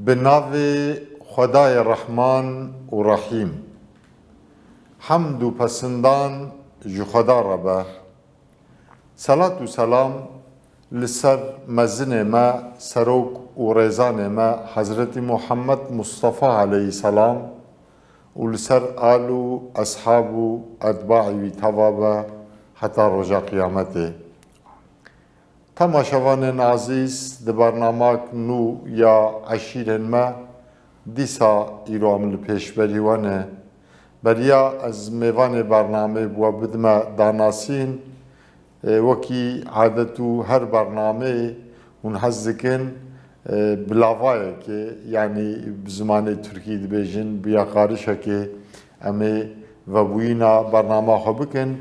به نام خدای رحمان و رحیم. حمد و پسندان جو خدا ربه. صلات و سلام لسر مزن ما سروک و ریزان ما حضرت محمد مصطفى علیه السلام و لسر آل و اصحاب و اتباع و توابه حتی رجا قیامته. تماشاوان عزیز د برنامه نو یا عشیر ما دیسا ایرو عمل پیشبری وانه بریا از میوان برنامه و بدما داناسین وکی عادتو هر برنامه اون حزکن بلاوایه که یعنی بزمان ترکی دبیجن بیا قارشه که امی و بوینا برنامه خو بکن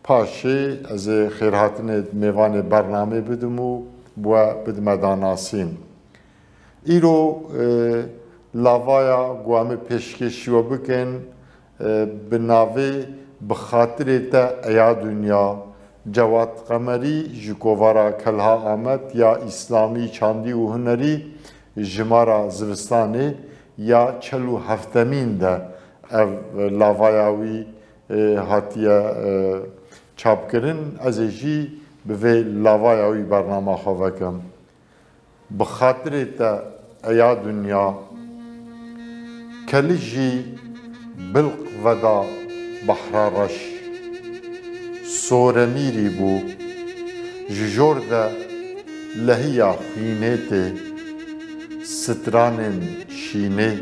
پاشه از خیرهاتن میوان برنامه بدمو و بدم داناسین ایرو لاوایا گوام پیشکشی و بکن بناوه بخاطر تا ایا دنیا جواد قمری جکووارا کلها آمد یا اسلامی چاندی و هنری جمارا زوستانه یا چلو هفتمین ده لاوایاوی هاتیه چاپ کردن از جی به لاوایاوی برنامه خواهکم بخاطر تا ایا دنیا کلیجی بلق ودا بحرارش سورمیری بو جور ده لحیا خینه ته سترانن شینه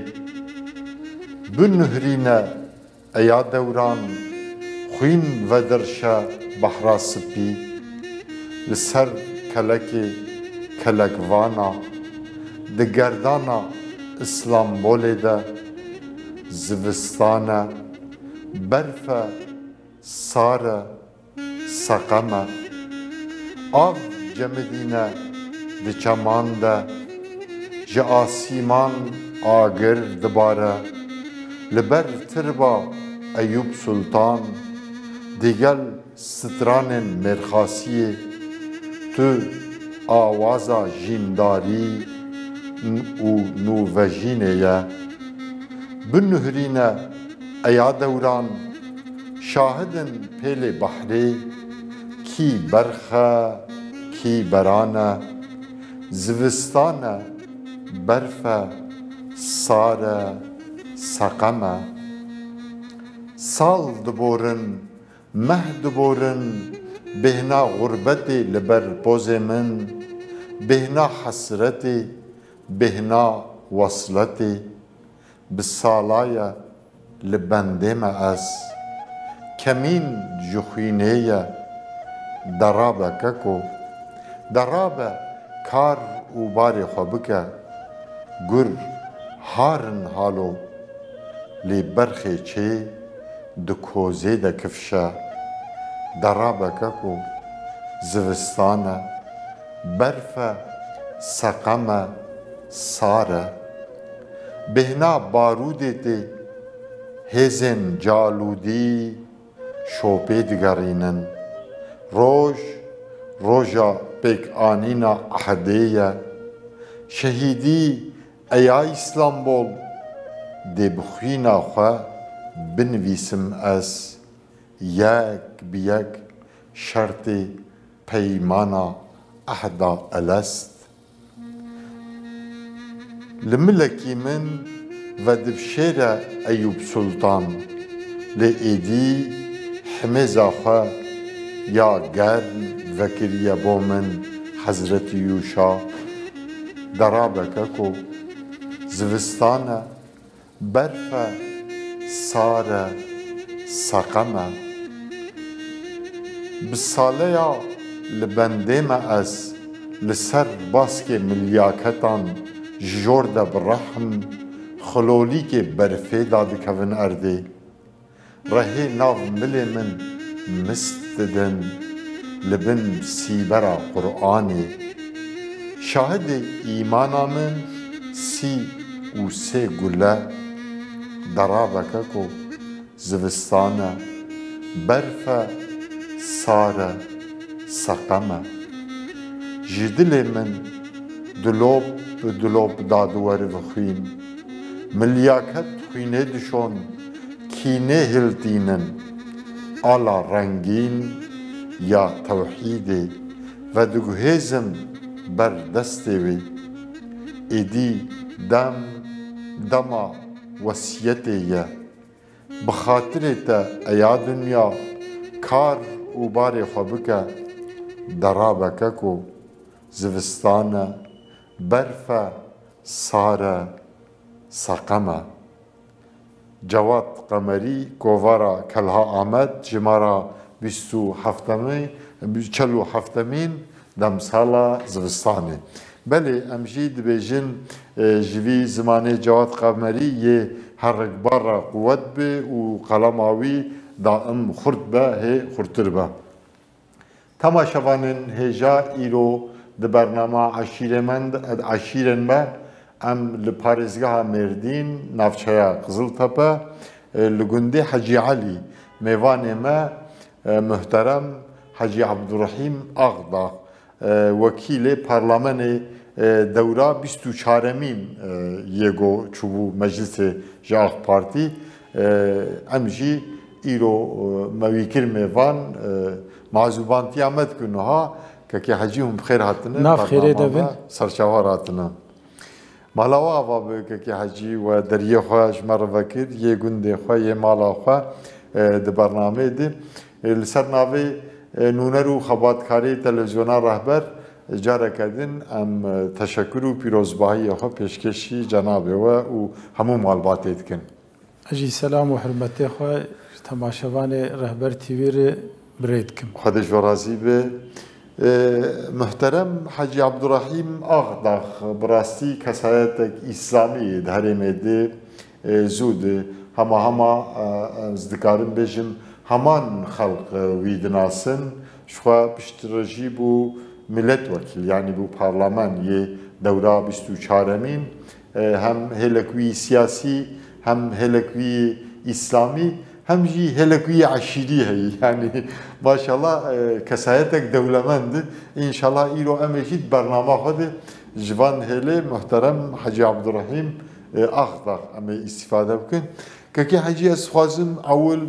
بنهرینه ایا دوران خوین و درشا بحرا سپی لسر کلکوانا ده گردانا اسلامبول ده زوستانه برفه ساره سقمه آب جمدینه ده چمان ده جه آسیمان آگر دباره لبر تربا ایوب سلطان دیگل ستران مرخاسی تو آوازا جینداری و نووژینه یا بنهرینه ایا دوران شاهدن پیل بحری کی برخه کی برانه زوستانه برفه ساره سقمه سال دبورن مه دبورن بهنا غربتی لبر پوز من بهنا حسرتی بهنا وصلتی بسالای لبنده ما از کمین جخینه درابه ککو درابه کار و باری خوابکه گر هارن حالو لی برخی چه دو کوزه ده کفشه درابه ککو زوستانه برفه سقمه ساره بهنا بارودی تی هزن جالودی شوپی دگرینن روژا پیک آنینا احدیه شهیدی ایا اسلامبول دی بخوینا خواه بنویسم از یک بیک شرط پیمانا احدا الست لملکی من و دبشیر ایوب سلطان لئیدی حمزه خواه یا گرم وکریه بو من حضرت یوشا درابه ککو زوستانه برفه ساره سقمه بساله یا لبنده ما از لسر باسک ملیاکتان جورده برحم خلولی که برفه داد کون ارده رهی ناو مل من مستدن لبن سیبرا قرآنی شاهد ایمانا من سی و سه گله درابکه کو زوستانه برفه ساره سقمه جدل من دلوب به دلوب دادوار بخوین ملیاکت خوینه دشون کینه هلتینن آلا رنگین یا توحیده و دگوهزم بر دسته وی ایدی دما وسیعته یه بخاطر تا ایا دنیا کار و بار خوبکه درابکه کو زوستانه برفه ساره سقمه جواد قمری کووارا کلها آمد جمارا 47 دم سالا زوستانه بله امجی دبیجن جوی زمانه جواد قمری یه هر بارا قوت به و قلماوی دائم خورد به هی خورتر به تماشاوانن هجا ایرو ده برنامه عشیرن به ام لپارزگاه مردین نافچه قزلتپه لگنده حجی علی میوان ما محترم حجی عبدالرحیم آغدا وکیل پارلمان دورا 24مین یگو چوبو مجلس جاخ پارتی امجی ایرو مویکر میوان معزوبانتی آمد کنها که حجی هم بخیر هاتنه ناف خیره دوین سرچاوار هاتنه مالاوا آوا که حجی و دریه خواهش مر وکر یه گنده خواه یه مالا خواه ده برنامه ده لسر ناوی نونر و خباتکاری تلویزیونا رهبر جاره کردن ام تشکر و پیروزباهی خواه پیشکشی جنابه و همو مالبات ایدکن اجی سلام و حرمتی خواه تماشاوان رهبر تیویر بريدكم خدش ورازي به محترم حجي عبد الرحيم آغداخ براستي كسايتك إسلامي دهرمي دي زود هما ازدكارن بجم همان خلق ويدناسن شخوا بشترجي بو ملت وكيل يعني بو برلمان يه دورا 24مين هم هلكوي سياسي هم هلكوي إسلامي هم جي هلكوية عشيري هي يعني ما شاء الله كسايتك دولمند إن شاء الله إيرو أمشيت برنامج هذا جوان هلي محترم حجي عبد الرحيم أخضر أما استفادة بكن كي حجي أسخازم أول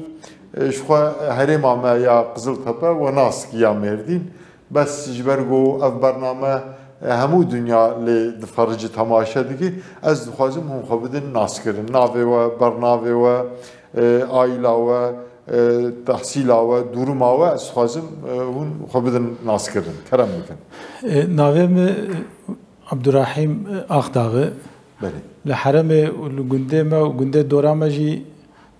شخوا هرم ما يا قزل تبا وناس كيا مردين بس جبرجو أف برنامج همو دنیا لدفرج تماشا دیگه از خوازم هم خبردن ناس کردن ناوه و برنامه و آیلا و تحصیل و دورم و از خوازم هم خبردن ناس کردن کرم میکن ناوه عبدالرحیم آخداغه بله لحرم لگنده ما و گنده دورامه جی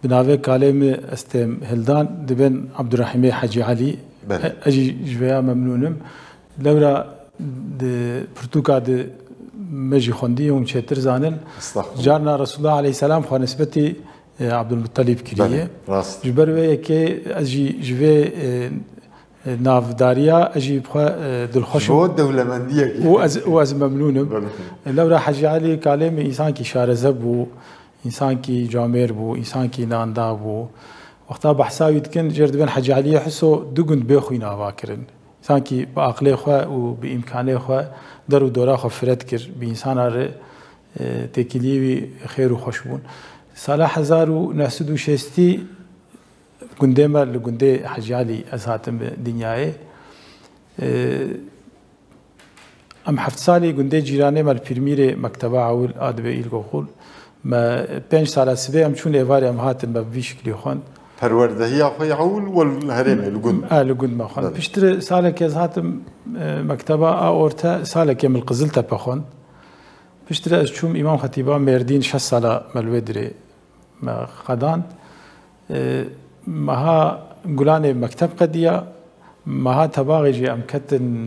بناوه کالم استم هلدان دبن عبدالرحیم حجی علی بله اجی جویا ممنونم لورا de Portugal de مجي خوندي هم چتر زانن جارنا رسول الله عليه السلام خو نسبتي عبد المطلب كريه جبر وي كي اجي جوي نافداريا اجي بخوا دلخوش هو دولمنديه واز ممنون لو راح حجي علي كلام انسان كي شارزه بو انسان كي جامير بو انسان كي ناندا بو وقتها بحساوي كن جرد بن حجي علي يحسو دغند بخوينا واكرن سانكي بعقله خو وبامكانه خو درو دورا خو فرد كر بانسان ار تكليوي خير وخشبون صلاح 1960 قندما لقندي حجي علي اساتم دنياي ام حفت سالي قندي جيراني مال بيرميري مكتبه اول ادبي الكحول ما 5 سال سبي ام شون ايفاري ام هاتن بشكل خون پروردهی آخوی عول والهرم لقند لقند ما خون بشتر سالك يزهاتم مكتبة أورتا سالك يم القزلتا بخون بشتر أشوم إمام خطيبة مردين 6 سالة ملودري ما خدان مها قلاني مكتب قديا مها تباغي أمكتن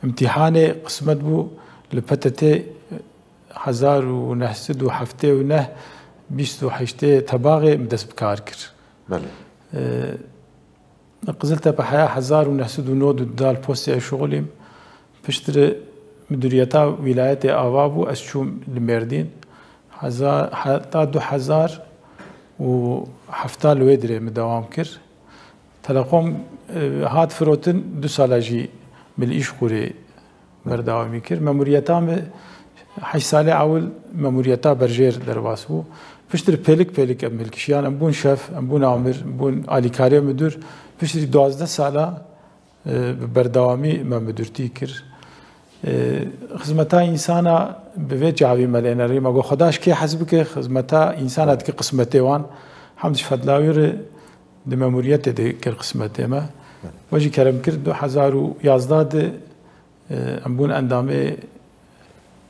امتحاني قسمت بو لبتتي 1907 28 تباغي مدس بكار كر بله قزلت بحياة 1909 دال بوستي شغلي بشتر مديريتا ولاية آوابو أشوم المردين 2000 وحفتال ويدري مدوام كر تلاقوم هات فروتن 2 سالا جي من الإيش قوري بەرداوامی کرد مەموریەتام 8 ساڵێ ئەول مەموریەتا بەرژێر دەرباس بوو پشتر پێلک ئەم ملکیشیان ئەم بوون شەف ئەم بوون ئامر بوون ئالیکاریە مدور پشتری 12 ساڵە بەرداوامی مەمدورتی کرد خزمەتا ئینسانە بەوێ جاوی مەلێنەڕی مەگۆ خۆداش کێ حەز بکە خزمەتا ئینسانە دکە قسمەتێوان حەمدش فەدلاویرە di memuriyetê de kir qismetê me we jî kerem kir 2011 de em bûn endamê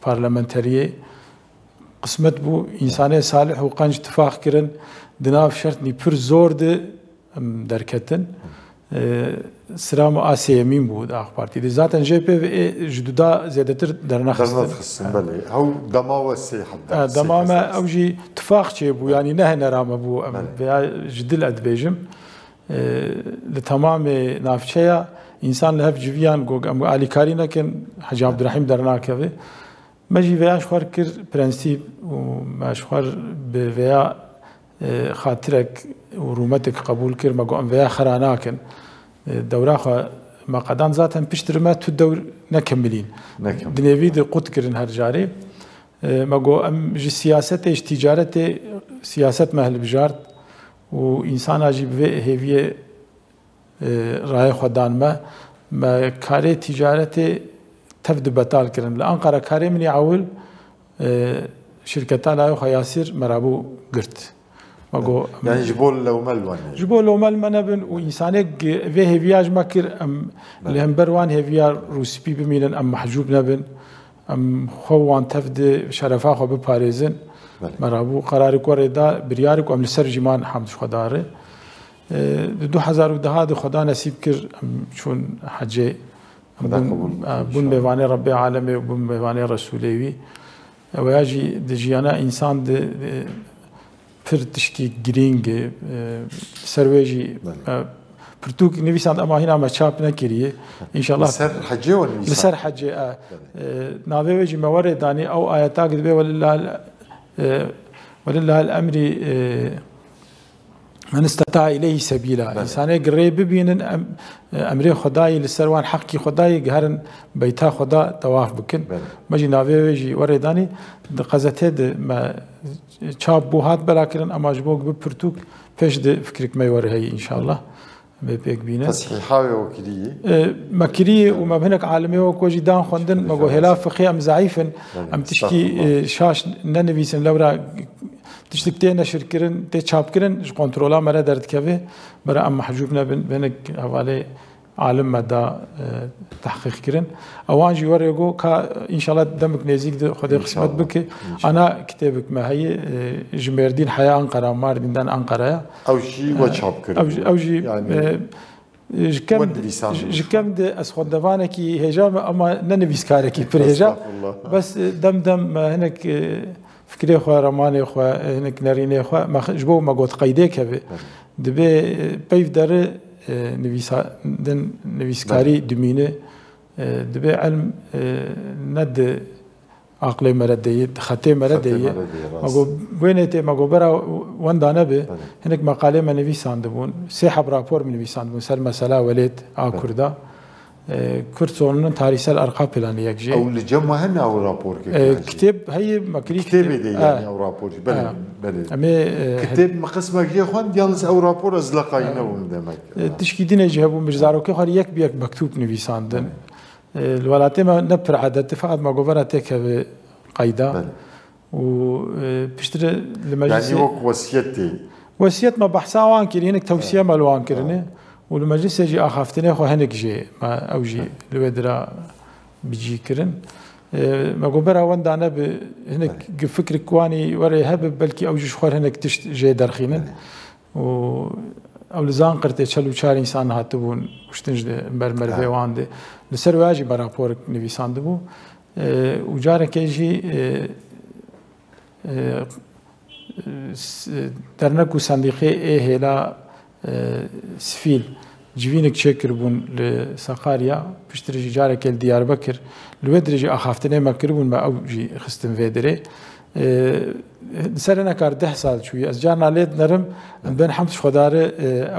parlamenteriyê qismet bû însanê salih û qenc tifaq kirin di nav şertnî pir zor de em derketin Sıram Asya'mîn bû di AK Partî zaten JPV ji duda zêdetir dernaxistin belê hew dema we sê heda dema me ew jî tifaq çêbû yanî nehenera me bû em veya ji dil edibêjim li temamê navçeya însan li hev civiyan got em alîkarî nekin Hacı Abdurrahîm dernakeve me jî veya ji xwar kir prensîp û me ji xwar bi veya xatirek û rûmetek qebûl kir me got em veya xera nakin dewra xwe me qedan zaten piştir me tu dewr nekemilîn dinêvî de qut kirin her carê me got em ji siyasetê ji tîcaretê siyaset me hilbijart û însana jî bi vê hêviyê rayê xwe dan me karê tîcaretê tev di betal kirin li Ankara karê min ewil şirketa layê xwe Yasîr me rabû girt yani ji bo lewmel wanê ji bo lewmel me nebin û însanek vê hêviya ji me kir em li hember wan hêviya rûspî bimînin em mehcûb nebin em xwe wan tev di şerefa xwe biparêzin me rabû qerarê ku rêda biryarê ku em li ser jîman hemd ji xwe dare di 2010 de xweda nesîb kir em çûn hecê bûn mêvanê Rebbê alemê û bûn mêvanê Resulê wî ew jî di jiyana însan di pir tiştî girîng ser wê jî pirtûk nivîsand ema hîna me çap nekiriye înşallah li ser hecê navê wê jî me werê danî ew ayeta dibe welillahil emrî men isteta ileyhi sebîla însanê girê bibînin emrê Xwedayê li ser wan heqî Xwedayê giherin beyta Xweda tewaf bikin me jî navê wê jî werê danî di qezetê de me çap bû hat belakirin ema ji bo bi pirtûk pêş de fikirek me were heye înşallah me pêk bîne tesîha wê wekiriyê me kiriye û me hinek alimê wek jî dan xwendin me got hêla fiqî em zaîfin em tiştî şaş nenivîsin lewra tiştik tê neşir kirin tê çapkirin ji kontrola me re derdikeve bere em mehcûb nebin hinek hevalê alim me da tehqîq kirin ewan jî were got ka înşallah demek nêzik de Xwedê qismet bike ana kitêbek me heye ji Mêrdîn heya Ankara Mardîn'den Ankara'ya ew jî we çap kirin ew jî ji kem de ez xwendevanekî hêja me ama ne nivîskarekî pir hêja bes dem me hinek fikirê xwe ramanê xwe hinek nerînê xwe ji bo me got qeydê keve dibe peyv dere nivîskarî dimîne dibe elm ne di aqlê me re deyê di xetê me re deyê me got wênê tê me got bera wenda nebe hinek meqalê me nivîsandibûn sê heb rapor min nivîsandibûn ser mesela welêt a Kurda Kürt sorununun tarihsel arka planı yekjî ew li cema hene ew rapor kitêb heye me kirî kitêbê de yani ew rapor belê em ê kitêb me qismek jê xwend yalnız ew rapor ez leqayî nebûm demek tişkî dînê jî hebû ji zarokê xwe yek bi yek mektûb nivîsandin li welatê me ne pir edetî feqet me got vera têkeve qeyda û piştre li meclisê yani wek wesiyetê wesiyet me behsa wan kirî hinek tewsiye me li wan kirine û li meclisê jî axaftinê xwe hinek jê me ew jî li wê dira bicî kirin me got bera wenda nebe hinek fikirek wanî werê hebe belkî ew jî ji xwe hinek tişt jê derxînin û ew li Zanqirtê çel û çar însan hatibûn kuştin ji ber merivê wan de li ser wê jî me raporek nivîsandibû û carekê jî dernek û sendîqê ê hêla sifîl civînek çêkiribûn li Sakarya piştre jî carekê li Diyarbekir li wê dirê jî axaftinê me kiribûn me ew jî xistin vê dirê ser nekar 10 sal çûye ez carna lê dinerim ben hemd ji xwedare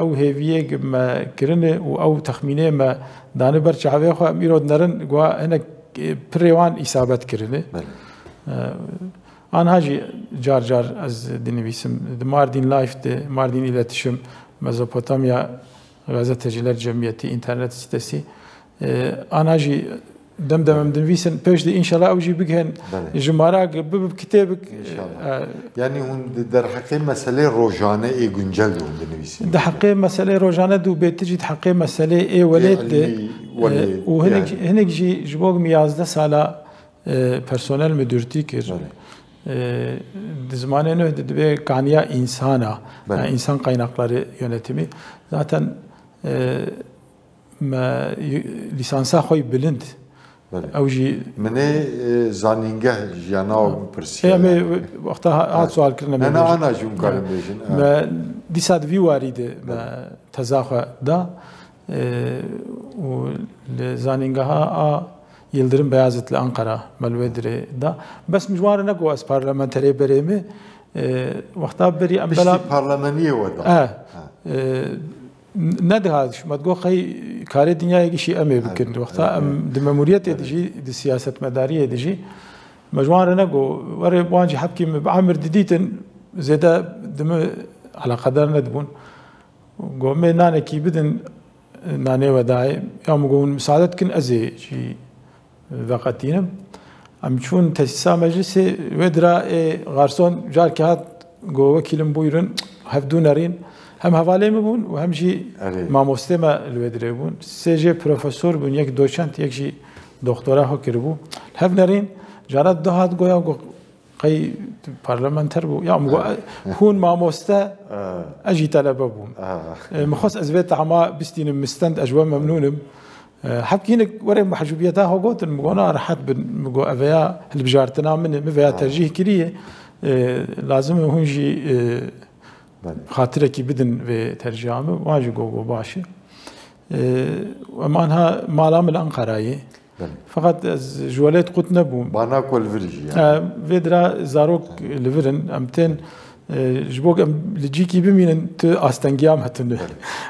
ew hêviyê me kirine û ew texmînê me danî ber çavê xwe em îro dinerin gwa hinek پریوان إصابت کرده آن هاجی جار از دنیویسم ماردین لایف ده ماردین iletişim مزوپوتامیا gazeteciler cemiyeti internet sitesi آن هاجی دم دنیویسن پیش ده انشالله اوجی بگن جمارا بب کتابک yani hun در حقیقت مسئله روزانه ای گنجل دون دنیویسن ده حقیقت مسئله روزانه دو بتجید حقیقت مسئله ای ولد و هنگ جی جبوگ میازده سالا personel müdürlüğü kir. Zamanı ne dedi kaniya insana, yani insan kaynakları yönetimi. Zaten lisansa xoy bilind. Avji. Mene zaningeh jana persi. Yani vakta hat sual kirne. Ana jum karim bejin. Ma disad vi varide ma tazaxa da و zaningha Yıldırım Beyazıtlı Ankara Melvedire da bas mecmuara neko as parlamenteri beremi vakta beri ambala parlameniye vada ne de hadiş madgo xey kare dünyaya gişi ame bikin vakta de memuriyet edici de siyaset medari edici mecmuara neko var banci hakim amir diditin zeda de ala kadar nedbun gomme nane ki bidin nane وداعي يوم يقولون مساعدتكن أزي شيء وقتينم أم شون تأسيس مجلس ودرا غارسون جار كهات جو وكيلم بويرن هفدونارين هم حوالي مبون وهم شيء ما مستمع الودرا بون سجى بروفيسور بون يك دوشنت يك شيء دكتوراه هو كربو هفنارين جارات دهات جويا قي برلمانتر بو يا مو هون ما مستا أجي طلبة بون مخص أزبط عما بستين مستند أجواء ممنونم حكينك وري محجوبيتها هو قلت المقونا راحت بنقو أفيا اللي بجارتنا من مفيا ترجيح كريه لازم هون جي خاطرة كي بدن في ترجمة واجي جو باشي ومانها مالام الأنقرة فقط جوالات قطنا بوم بانا كل فرجي فيدرا زاروك لفرن أمتين جبوك لجيكي بمين ت أستنجام هتن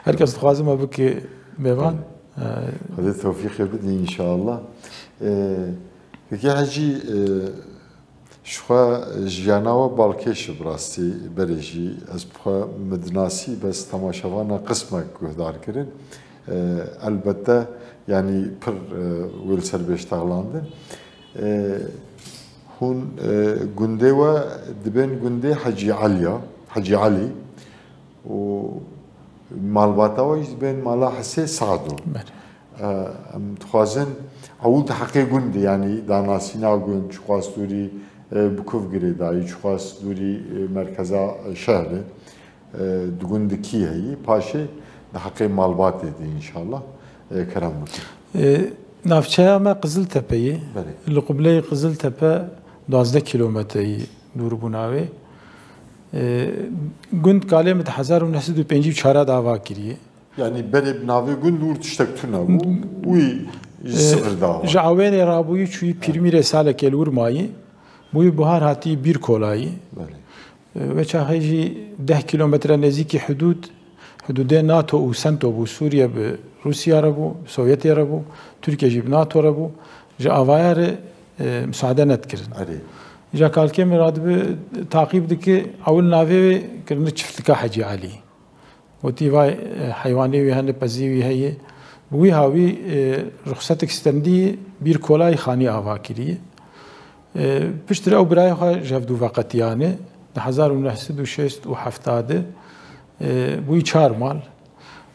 هركز خوازم أبوك ميوان هذا التوفيق يبدني إن شاء الله كي حجي شخوا جياناوا بالكيش براستي بريجي أسبخوا مدناسي بس تماشاوانا قسمك كهدار كرن البته yani pır wilser beştağlandı. Hun günde ve diben günde Hacı Ali o malbata ve izben mala hisse Sa'du. Txazın avut hakkı günde yani danasina gün çuqasturi bukuf gire dahi çuqasturi merkeza şehri düğündeki heyi paşe hakkı malbat dedi inşallah. كرم نافچه ما قزلتپه‌ی لقبله قزلتپه 12 کیلومتری دور بوناوی گند کاله مت 1954 dava kiriye yani bereb navi gund urt iştektuna bu sıfır dava jawen rabuyi çuyi pirmire sale kelur mayi bu buhar hati bir kolayı ve çahiji 10 kilometre neziki hudud NATO و سنتو بو سوريا ب روسيا ربو سوفيت ربو تركيا جيب ناتو ربو جا اوایار مساعده نتكرن جا كالكي مراد ب تعقيب دكي اول نافي كرن چفتكا حجي علي وتي واي حيواني وي هن پزيوي هي بوي هاوي رخصتك ستندي بير كولاي خاني اوا كري پشتر او براي خا جفدو وقتيانه 1970 بوي چار مال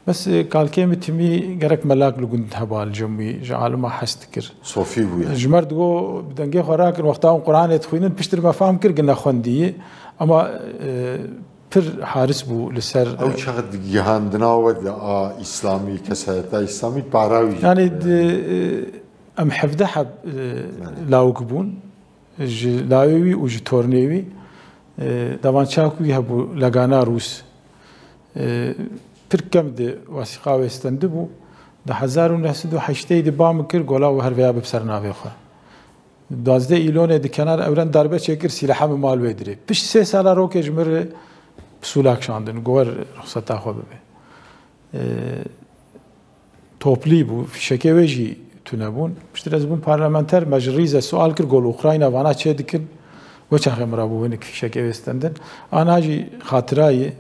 بس كالكي متمي غرك ملاك لغند هبال جمي جعل ما حستكر صوفي بويا جمرد go بدنگي خوراك وقتها قران يتخوين بشتر ما فهم كر قلنا خوندي اما بر حارس بو لسر او شغد جهاندنا ود اسلامي كساتا اسلامي باراوي يعني ام حفده حب لاوكبون لاوي وجتورنيوي دوان چاكوي هبو لغانا روس پرکم ده واسقا وستنده بو ده 1908 ده بام کر گولا و هر ویا بسر ناوی خو 12 ایلون ده کنار اورن darbe çekir silahı mal vedire piş 3 سال رو که جمر پسولاک شاندن گور رخصتا خو به توپلی بو فشکه وجی تونبون پشتر از بون پارلمانتر مجریز سوال کرد گل اوکراین وانا چه دکن و چه خمر ابو هنک فیشک استندن آن هاجی خاطرای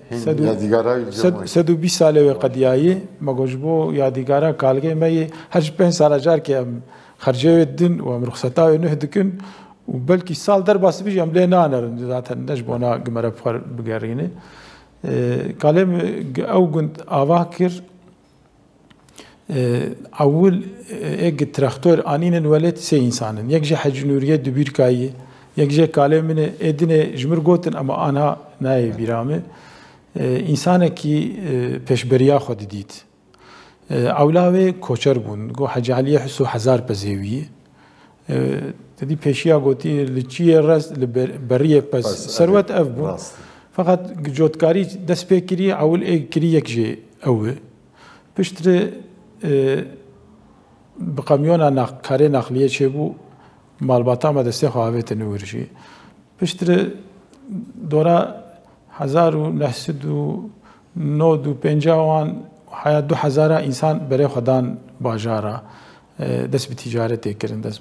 120 ساله قدیایی مگوجبو یادگارا کالگه می هر 5 سال جار که خرجه دن و رخصتا نه دکن و بلکه سال در باس بیج عمله نانر ذات نجبونا گمره فر بگرینه کالم او گند آواکر اول یک تراکتور آنین ولد سه انسانن یک جه حج نوریه دبیر کایی یک جه کاله من ادنه جمر گوتن اما آنها نای بیرامه انسان کی پیشبریا خود دید اولاوی کوچر بون گو حج علی حسو هزار پزیوی تدی پیشیا گوتی لچی رس لبریه پس ثروت اف بون فقط جوتکاری دست پیکری اول ایک کری یک جه اوه پشتر بقامیون کاری نقلیه چه بو مالباتا ما دسته خواهویت نورشی پشتر دورا 1950 حیات 2000 انسان برای خودان باجارا دست به تجارت کردن دست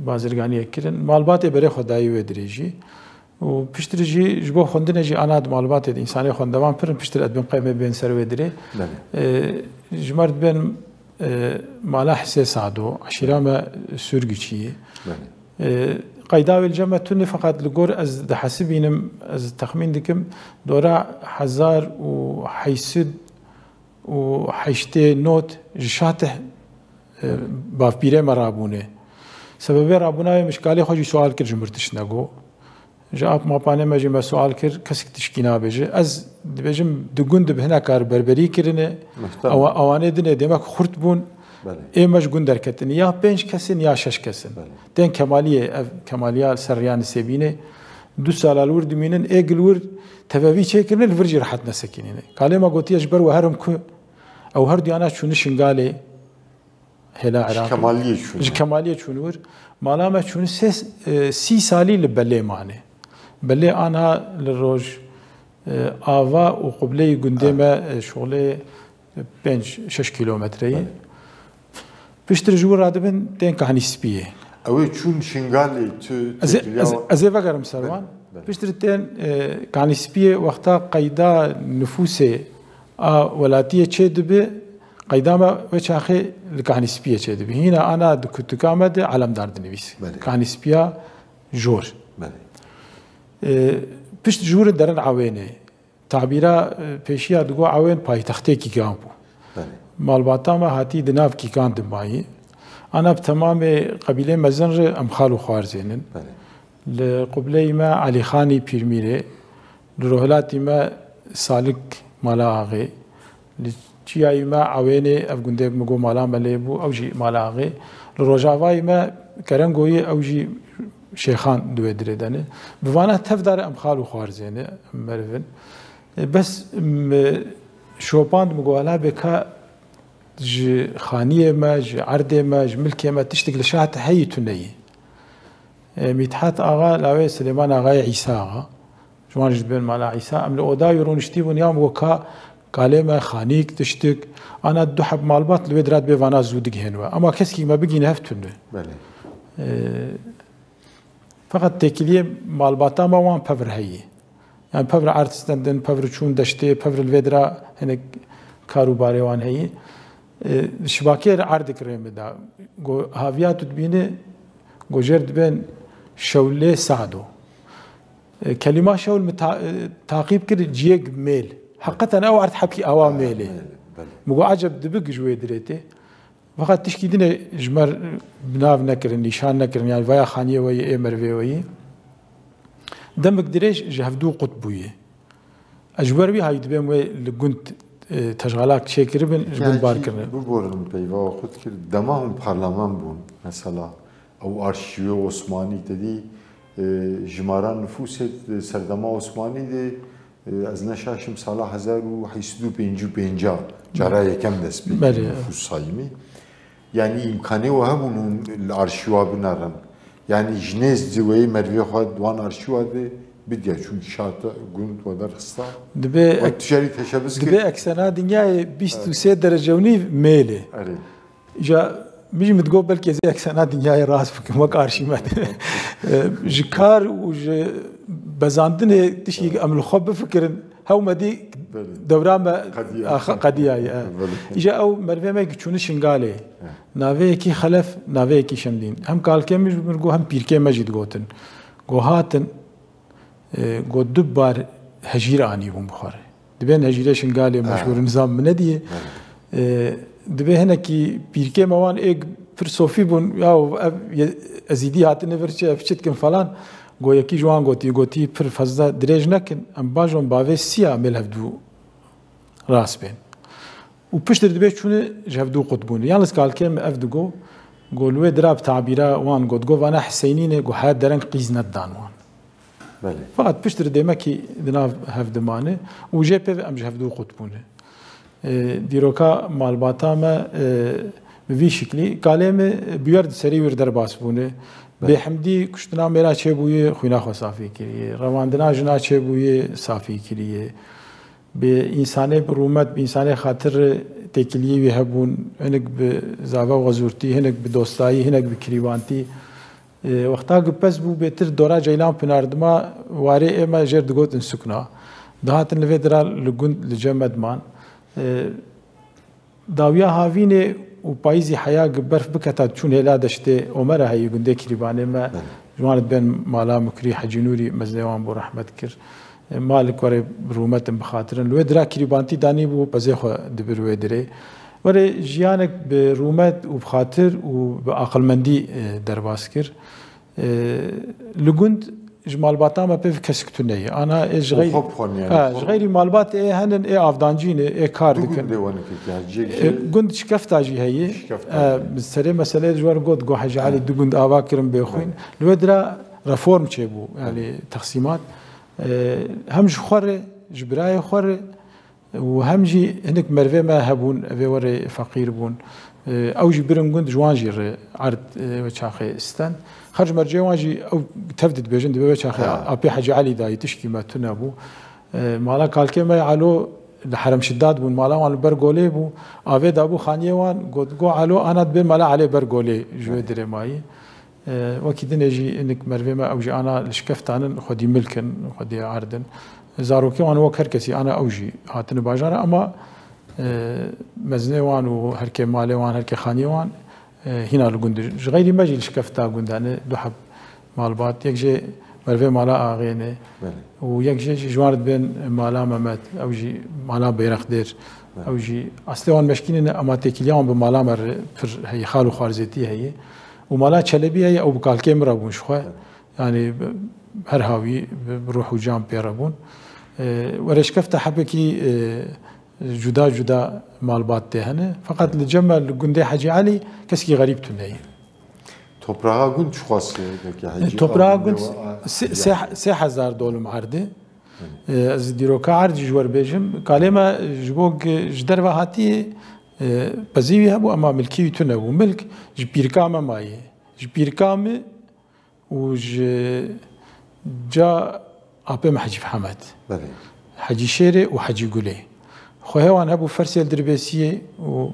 بازرگانی کردن مالبات برای خدایی و دریجی و پشتر جی جبو خوندن جی آنات مالبات انسانی خوندوان پرن پشتر ادبن قیمه بین سر و دری جمرد بین مالا حسي سعدو عشيرامة سورجيشي قيداوي الجمع توني فقط لجور از دحسبينم از تخمين دكم دورا حزار وحيسد وحيشتي نوت جشاته بافبيري مرابونه سبب رابونه مشكالي خوجي سؤال كر جمرتش نگو جاب ما بانه ما جم سؤال كر كسك تشكينا بيجي از بيجم دگوند بهنا كار بربري كرنه او اوانه دنه دمك خرط بون اي مش گوندر كتن يا 5 كسن يا 6 كسن دين كماليه سريان سيبينه 2 سال الورد مينن ايجل ورد تبابي چيكن الفرج راحت نسكينه قال ما قلت يجبر وهرم كو او هر ديانا شنو شنغالي هلا عراق كماليه شنور مالامه شنو 3 سالي لبلي معنى بلي انا للروج آوا وقبلي قندمه شغله 5-6 كيلومتري بيشتر جور رادبن دين كهني سبيه اوي چون شنغالي از بقرم سروان بيشتر دين كهني سبيه وقتا قيدا نفوسه ولاتيه چدبه قيداما وچاخه لكهني سبيه چدبه هنا انا دكتكامد علم دارد نويس كهني سبيه جور پشت جور درن عوینه تعبیرا پیشیا دگو عوین پایتخته کی کام بو مالباتا ما هاتی دناف کی کان دمایی انا بتمام قبیله مزنر ام خالو خوارزینن لقبله ما علی خانی پیرمیره لروهلاتی ما سالک مالا آغی لچیای ما عوینه افگنده مگو مالا ملیبو او جی مالا آغی لروجاوای ما کرنگوی او جی شيخان دوي دريدانه بوانا تفدار ام خالو خوارزينه مرفن بس شوباند مقوالا بكا ج خانيه ما ج عرده ما ج ملكيه ما تشتغل شاعت هي تني ميتحات اغا لاوي سليمان اغا عيسى اغا جوان جبن مالا عيسى ام الاودا يرون شتيبون يوم وكا كلمه خانيك تشتك انا دحب مالبات الودرات بوانا زودك هنوا اما كسكي ما بقي نهفتنه بله فقط تكليه مالباتا ما وان بفر هي يعني بفر ارتستندن بفر چون دشته بفر الودرا هنك كاروباري وان هي شباكير عرض كريم دا جو هافيات تبينه جو جرد بين شولي سعدو كلمه شول تعقيب كده جيق ميل حقيقه او عرض حكي اوا ميلي مو عجب دبق جوي دريته فقط تشكيدنا جمر بناف نكرن نشان نكرن يعني ويا خانيه ويا امر ويا دمك دريش جهفدو قطبويه اجبر هاي دبم اللي كنت تشغالات شيكر بن جبن باركرن بقولن بيوا خد كده دمهم برلمان بون مثلا او ارشيو عثماني تدي جماران نفوس سردما عثماني دي از نشاشم سال 1855 جرای کم دست بی نفوس سایمی yani imkanı var bunun arşiva bunların yani jnez diye merve xad wan arşiva de bidiye çünkü şartı gün kadar kısa dibe ticari teşebbüs dibe eksena dünya 23 derece uni meyli evet ja مش متقول بلكي زيك سنة دنياي راس بك ما كارشيمات جكار وج بزاندن تشي أمل خب بفكر هاو مدي دوران قديا إجا أو مرفي ما يكشون شنقالي نافي كي خلف نافي كي شمدين هم قال كم مش بنقول هم بيركي مجد قوتن قوهاتن قو دبار هجير آني بون بخاره دبين هجيرة شنقالي مشهور نظام مندية دبي هنا كي بيركي موان إيج فرصوفي بون ياو أزيدي هاتن فرشة فشت كم فلان قو يكي جوان قوتي فر فزدا دريج نكن أم باجون باوي سيا مل هفدو راس بين وبشتر دبي شونه جهفدو قطبون يالس قال كم أفدو قولوا دراب تعبيرا وان قو أنا حسينين قو حياة درن قيز ندان وان فقط بشتر ديما كي دناف هفدمانه وجي بي أم جهفدو قطبونه دیروکا مالباتا ما به شکلی کالم بیارد سری ور باس بونه به حمدی کشتنا میرا چه بویه خوینا خو صافی کریه رواندنا جنا چه بویه صافی کریه به انسان برومت به انسان خاطر تکلیه و هبون هنگ به زاوا و غزورتی هنگ به دوستایی هنگ به کریوانتی وقتا گپس بو بهتر دورا جیلان پناردما واره اما جرد گوت سکنا دهات نویدرا لگوند لجمد مان داویا هاوینه و پاییزی حیا برف بکتا چون هلا دشته عمره هی گنده کریبانه ما جوانت بین مالا مکری حجی نوری مزنوان بو رحمت کر مالک وره برومت بخاطرن لو درا کریبانتی دانی بو پزه خو دبر دره وره جیانک به رومت و بخاطر و به عقلمندی درباس کر لگوند مالباتا ما بيف كسكتوني انا ايش غير غيري مالبات ايه هنن ايه افدانجين ايه كار دكن قند شكفتا جي هي بالسري مساله جوار قد جو حاجه علي دقند اباكرم بيخوين الودرا ريفورم تشبو يعني تقسيمات همج خور جبراي خور وهمجي هنك مرفي ما هبون في وري فقير بون او جبرن قند جوانجير عرض وشاخي استن خرج مرجع واجي او تفدد بيجن دبي شاخي ابي حاجه علي داي تشكي ما تنابو مالا قال كما علو الحرم شداد بون مالا وان برغولي بو افي دابو خانيه وان جو علو انا دبي مالا علي برغولي جو دري ماي وكيد نجي انك مرفي ما اوجي انا لشكفتان خدي ملكن خدي عردن زاروكي وان وكر كسي انا اوجي هاتن باجار اما مزني وان وهركي مالي وان هركي خانيه وان هنا الجند غير ماجي شكفتا جندانه دوحب مالبات يكجي مرفي مالا اغينه ويكجي جوارد بين مالا ممت او جي مالا بيرخدير او جي اصلوان مشكين اما تكليان بمالا مر هي خالو خارزتي هي ومالا چلبي هي او بقال كاميرا بونشخه يعني هر هاوي بروح وجام بيرابون ورشكفتا حبكي جدا جدا مالبات دهنه فقط لجمع الجندي حجي علي كسكي غريب تنهي توبراها قند شو خاصة توبراها قند $6,000 معرضه از دیروکا عرض جوار بيجم كلمة جبوك جدر وهاتي بزيوي هبو اما ملكي تنه وملك جبيركامه ماي جبيركامه وج جا ابي محجي حمد حجي شيري وحجي قولي خوهوان هبو فرسيل دربيسيه و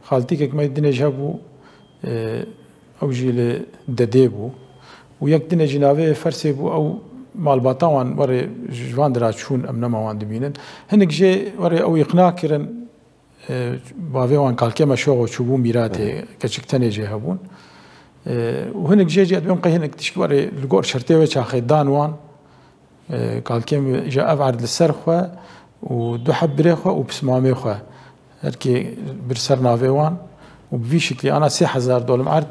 خالتي كما يدنج هبو او جيل دديبو ويك دنج جناوي فرسي بو او مالباطاوان وري جوان دراتشون امنا موان دبينن هنك جي وري او يقناع كرن باويوان كالكيما شوغو تشوبو ميراتي كچكتني جي هبون وهنك جي ادبن قيهنك تشكي وري لقور شرطيوي چاخي دانوان كالكيم جا افعرد للسرخوه ودو حب بريخوه وبسمامي خوه هركي برسر نافيوان وبفي شكلي انا $6,000 معرض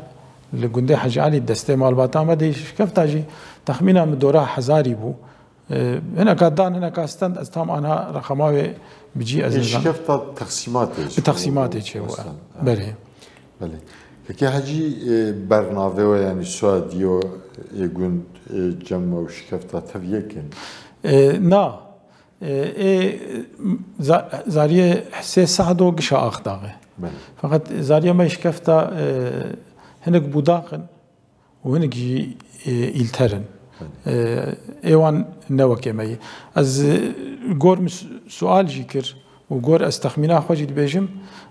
لقندي حاجة علي الدستي مالباتا ما دي شكفتا جي تخمينا من دورها حزاري بو هنا كادان هنا كاستند استام انا رقماوي بجي ازنزان شكفتا تقسيماتي بتقسيماتي هو بله بله كي حاجي برنامه يعني سواديو يقول جمع وشكفتا تفيكن نا زاريه حسي سعدو قشا اخداغه فقط زاريه ما يشكفتا هناك بوداقن وهناك جي إلترن ايوان نوكي ماي از غور سؤال جيكر وغور استخمينا خوجي بيجم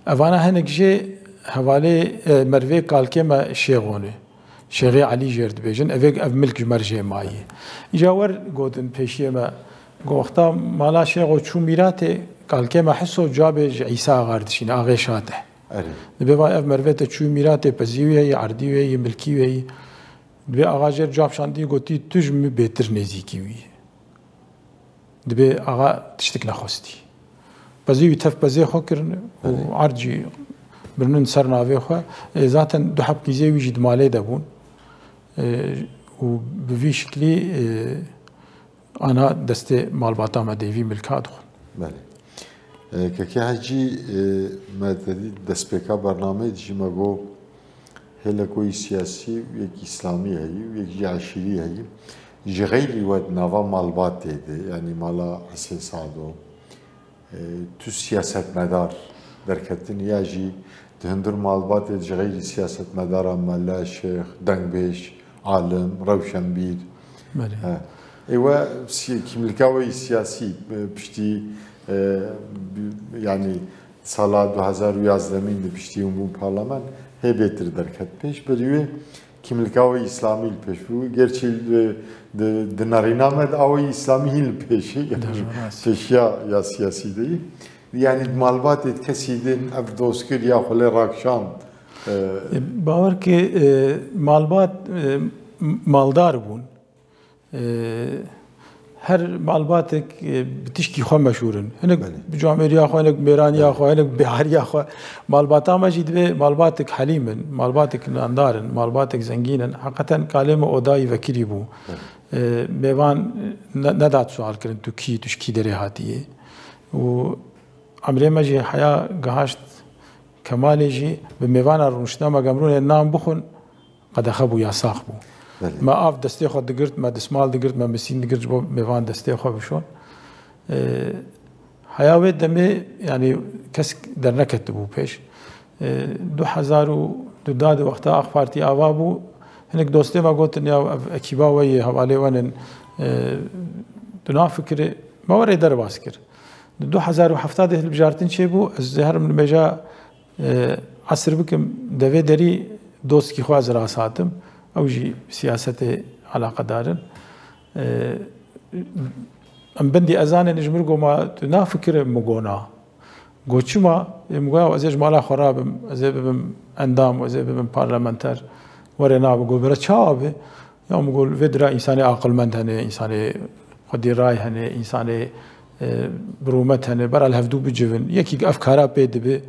افانا هناك جي حواله مروه کالکه ما شیغونه شیغی علی جرد بیجن اوگ اف ملک مرجع مایی جاور گودن پیشیه ما گوختا مالا شیغو چو میرات کالکه ما حسو جابج عیسی غاردشین آغی شاته دبی با اف مروه تا چو میرات پزیوی عردیوی ملکیوی دبی آغا جر جاب شاندی گوتی تج می بهتر نزیکیوی دبی آغا تشتک نخواستی پزیوی تف پزی خو کرن و عرجی برنن سر ناوی خو ذاتا دو حب کیزی ویجی دمالی دبون و بوی شکلی آنا دست مالباتا ما دیوی ملکات خون بله که حجی مددی دست پیکا برنامه دیجی مگو هلا کوی سیاسی و یک اسلامی هایی و یک عشیری هایی جغیلی ود نوا مالبات دیده یعنی مالا حسین سعدو تو سیاست مدار درکتن یا جی تهندر مالبات جغیلی سیاست مدار ملا شیخ دنگبیش عالم روشنبیر بله ایوه کملکاوی سیاسی پشتی yani sala 2011 min pişti umum parlament hebetir derket peş beriye kimlikavı İslami peş bu gerçi de narinamed avi İslami hil peşi peşya ya siyasi değil yani malbat etkesidin evdoskir ya xole rakşan باور که مالبات مالدار بون هر مالباتك بتشكي خو مشهورن هناك بجامعية خو هناك ميرانية خو هناك بحرية خو مالباتا ما جد به مالباتك حليما مالباتك اندارن مالباتك زنجينا حقيقة كلمة أوداي وكيري بو ميوان ندات سؤال كرن تو كي تشكي دري هاتيه و عمري ما جي حياة قهاشت كمالي جي بميوان الرمشنا ما قمرون النام بخون قد أخبو يا صاحبو ما آف دسته خود دگرت ما دسمال دگرت ما مسین دگرت با میوان دسته خود بشون حیاوی دمی یعنی کس در نکت بو پیش 2002 وقتا آخ پارتی آوا بو هنک دوسته ما گوتن یا اکیبا وی حواله ونن دنا فکر ما وری در باز کر 2007 ده بجارتن چه بو از زهر من مجا عصر بکم دوی دری دوست کی خواز راساتم او جي سياسة علاقة دارن ام بندي ازان نجمرغو ما تنافكر مغونا غوچما مغا ازج مالا خراب ازبم اندام وازبم بارلمانتر ورنا بقول برا شاب يوم بقول فدرا انسان عاقل مند هني انسان قدي راي هني انسان برومت هني برا الهفدو بجبن يكي افكارا بيد بي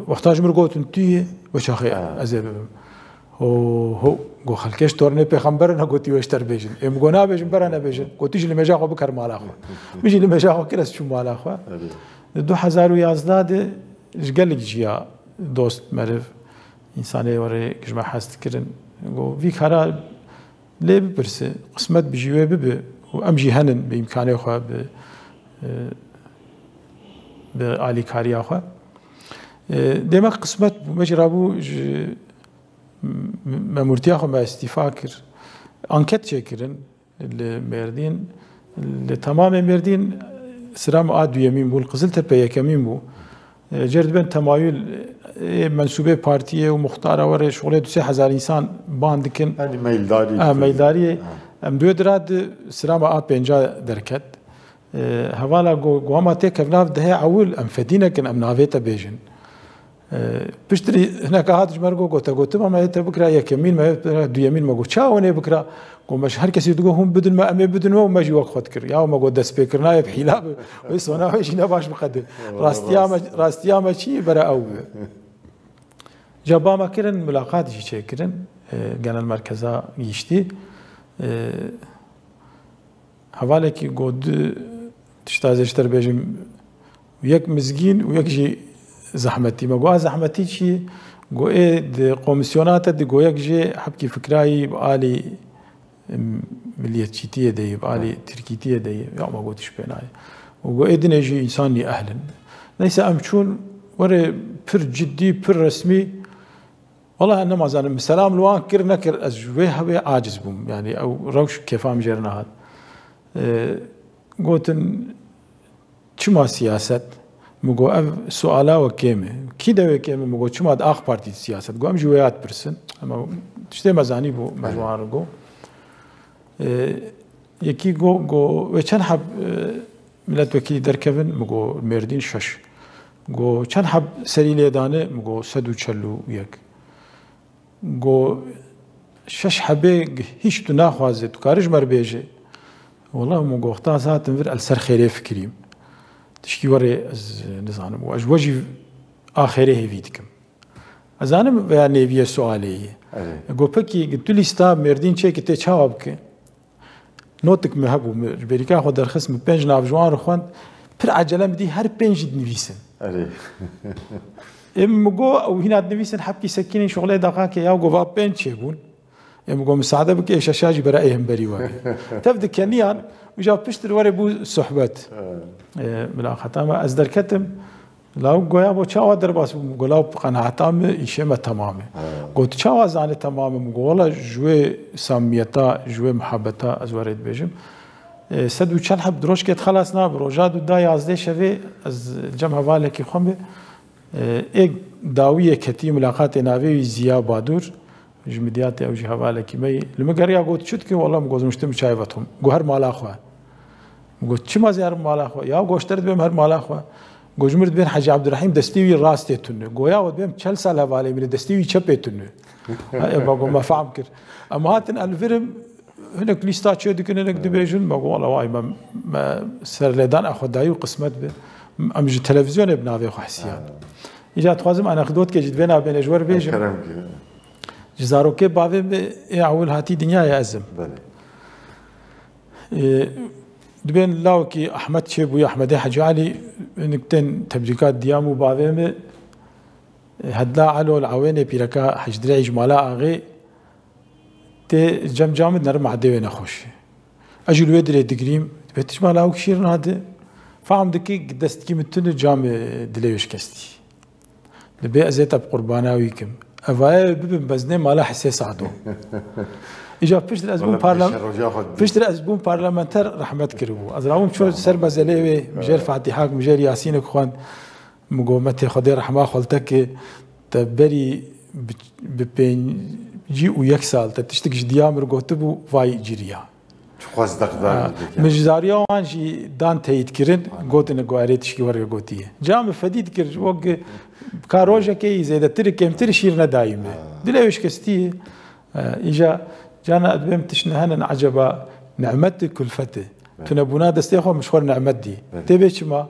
وقتاج مرغو تنتي وشاخي ازبم هو گو خلکش تورنه پیغمبر نه گوتی وشتر بیجن ام گونا بیجن برانه بیجن گوتیش لمجا خو بکر مالا خو میجی لمجا خو کلاس شو مالا خو 2011 ده جگل جیا دوست مرف انسانی وره کجما حست کرن گو وی کارا لب برسه قسمت بجیوه بب و ام جهنن به امکانه خو به علی کاریا خو دماغ قسمت مجرابو ممورتیا خو ما استیفا کر انکت چکرن المردین لتمام مردین سرام آدو یمین بول قزل تپه یکمین بو جرد بن تمایل منصوبه پارتیه و مختاره وره شغله 2000 انسان باندکن yani meydari meydari ام دو دراد سرام آد پنجا درکت حوالا گواما تک افناف ده اول ام فدینه کن ام ناویتا بیجن بشتري هناك هذا جمرقو قلت ما هي بكره يا كمين ما دو يمين ما قلت شاوني بكره قوم مش هر كسي تقول هم بدل ما امي بدل ما جي وقت خدكر يا ما قلت سبيكرنا بحلاب ويسونا ويش باش مقدم راستيام شي برا او جابا ما كرن ملاقات شي كرن كان المركزه يشتي حوالك قد تشتازشتر بيجم ويك مزجين ويك جي زحمتي ما قوى زحمتي شي قوى قومسيونات دي قوى جي حبكي فكراي بآلي مليتشيتية دي بآلي تركيتية دي يا ما قوتش بيناي وقوى دين يجي إنساني أهلا ليس أمشون وري بر جدي بر رسمي والله أنا ما زال السلام لوان كر نكر أزويه عاجز بوم يعني أو روش كيفام جرنا هاد قوتن شما سياسة مگو اف سوالا و کیمه کی دوی کیمه مگو چما آخ پارتی سیاست گو ام جویات پرسن اما تشته مزانی بو مجموعه رو گو یکی گو و چند حب ملت وکیلی درکبن مگو مردین شش گو چند حب سری لیدانه مگو 141 گو شش حبه هیچ تو نخوازه تو کارش مر بیجه والله مگو وقتا ساعتن فر السر خیره فکریم تشكي وري نظام واجوجي آخره هيفيدكم أزانم يعني بيا سؤالي أقول بكي قلت لي ستاب مردين شيء كتير شابك نوتك مهبو بريكا خد الخصم من بنج ناف جوان رخوان بر عجلة بدي هر بنج نفيسن مجو أو هنا نفيسن حبكي سكيني شغلة دقاك يا وجو باب بنج يبون مجو مساعدة بك إيش أشاجي برأيهم بريوان تبدأ كنيان وجاب بشتر وري بو صحبت بلا ختامه از در کتم لاو گویا بو چاوا در باس گلاو قناعتام ایشم تمامه گوت چاوا زانه تمامه مگولا جوه سامیتا جوه محبتا از ورید بجم صد و چند حب دروش کت خلاص نا بروجاد دا 11 شوی از جمع حواله کی خم ایک داویه کتی ملاقات ناوی زیا بادور جمدیات او جه حواله کی می لمگریا گوت شد کی والله مگوزمشتم چایوتهم گوهر مالا خو قلت شو ما زيار مالاخوا يا قوشترت بهم هر مالاخوا قوجمرت بين حاج عبد الرحيم دستيوي راستيتن قويا ود بهم تشل سال بالي من دستيوي تشبيتن بقول ما فهم كر اما هاتن الفيلم هناك ليستا تشو ديك هناك دبيجن بقول والله واي ما سر لدان اخو دايو قسمت به امج تلفزيون بنافي خو حسيان اجا تخازم انا خدوت كجد بينا بين اجور بيجن جزاروكي بافي اول هاتي دنيا يا ازم دبين لاوكي احمد شيب ويا احمد حاج علي نكتن تبريكات ديامو بافيم هدلا علو العوينه بيركا حج درعي جمالا اغي تي جامد نرم عدي نخوش اجل ويدري دقريم بيتش مالا وكشير هذا فهم دكي دستكي متن جام دليوش كستي دبي ازيت بقرباناويكم افاي ببزني مالا حساس عدو إجا بيشتر أزبون بيشتر أزبون برلمانتر رحمت كربو أزراهم شو سر مزلية مجال فاتحاك مجال ياسين كخوان مقومته خدي رحمة خلتك تبري ببين جي ويك سال تشتكش ديامر قوتبو فاي جيريا خواست دقدار مجزاريا وانجي دان تيت كرن قوتنا قواري تشكي ورقة قوتية جام فديد كر وق كاروجا كي زيادة تركم ترشيرنا دايمة دليوش كستيه إجا جانا أدبم تشنهنا عجبا نعمتي كلفته تنبونا دستيخو مشوار نعمتي تبيش ما